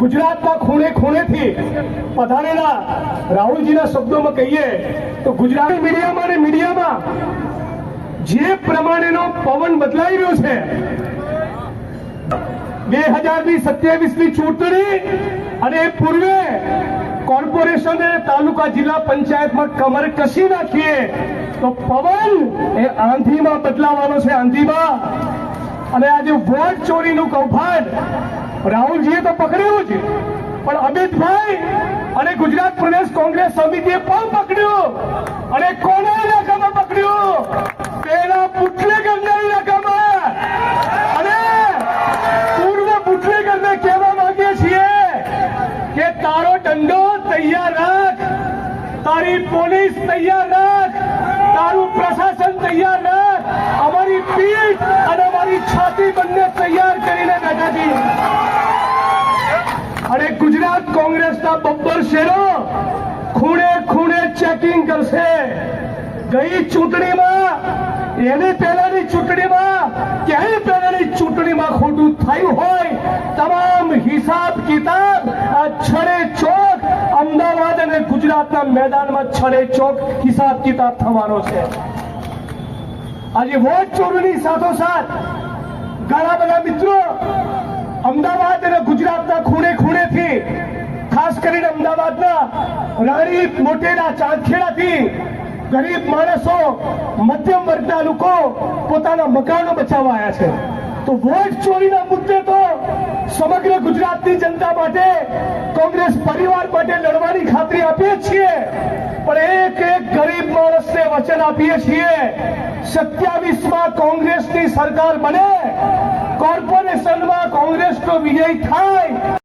ગુજરાતના ખૂણે ખૂણેથી પધારેલા રાહુલજીના શબ્દોમાં કહીએ તો ગુજરાતી મીડિયામાં જે પ્રમાણેનો પવન બદલાઈ રહ્યો છે 2027ની ચૂંટણી અને પૂર્વે કોર્પોરેશન અને તાલુકા જિલ્લા પંચાયતમાં કમર કસી નાખીએ તો પવન એ આંધીમાં બદલાવાનો છે, આંધીમાં. અને આજે વોટ ચોરીનું કૌભાંડ રાહુલજીએ તો પકડ્યું જ, પણ અમિતભાઈ અને ગુજરાત પ્રદેશ કોંગ્રેસ સમિતિએ પણ પકડ્યું. અને કોના ઇલાકામાં પકડ્યું? પેલા બુટલેગરના ઇલાકામાં. અને પૂર્વ બુટલેગરને કહેવા માંગીએ છીએ કે તારો દંડો તૈયાર રાખ, તારી પોલીસ તૈયાર રાખ, તારું પ્રશાસન તૈયાર રાખ, અમારી પીઠ અને અમારી છાતી બંને તૈયાર કરીને બેઠા છીએ. અને ગુજરાત કોંગ્રેસના બબ્બર શેરો ખૂણે ખૂણે ચેકિંગ કરશે. ગઈ ચૂંટણીમાં, એની પહેલાની ચૂંટણીમાં, ક્યાંય પહેલાની ચૂંટણીમાં ખોટું થયું હોય તમામ હિસાબ કિતાબ આ છડે ચોક અમદાવાદ અને ગુજરાતના મેદાનમાં છડે ચોક હિસાબ કિતાબ થવાનો છે. આજે વોટ ચોરીની સાથોસાથ ઘણા બધા મિત્રો અમદાવાદ અને ગુજરાતના ખૂણે ખૂણેથી, ખાસ કરીને અમદાવાદના રાણી મોટેરા ચાંદખેડાથી ગરીબ માણસો, મધ્યમ વર્ગના લોકો પોતાના મકાનો બચાવવા આવ્યા છે. તો વોટ ચોરીના મુદ્દે તો સમગ્ર ગુજરાતની જનતા માટે, કોંગ્રેસ પરિવાર માટે લડવાની ખાતરી આપીએ છીએ, પણ એક ગરીબ માણસને વચન આપીએ છીએ 27માં કોંગ્રેસની સરકાર બને, કોર્પોરેશનમાં કોંગ્રેસનો વિજય થાય.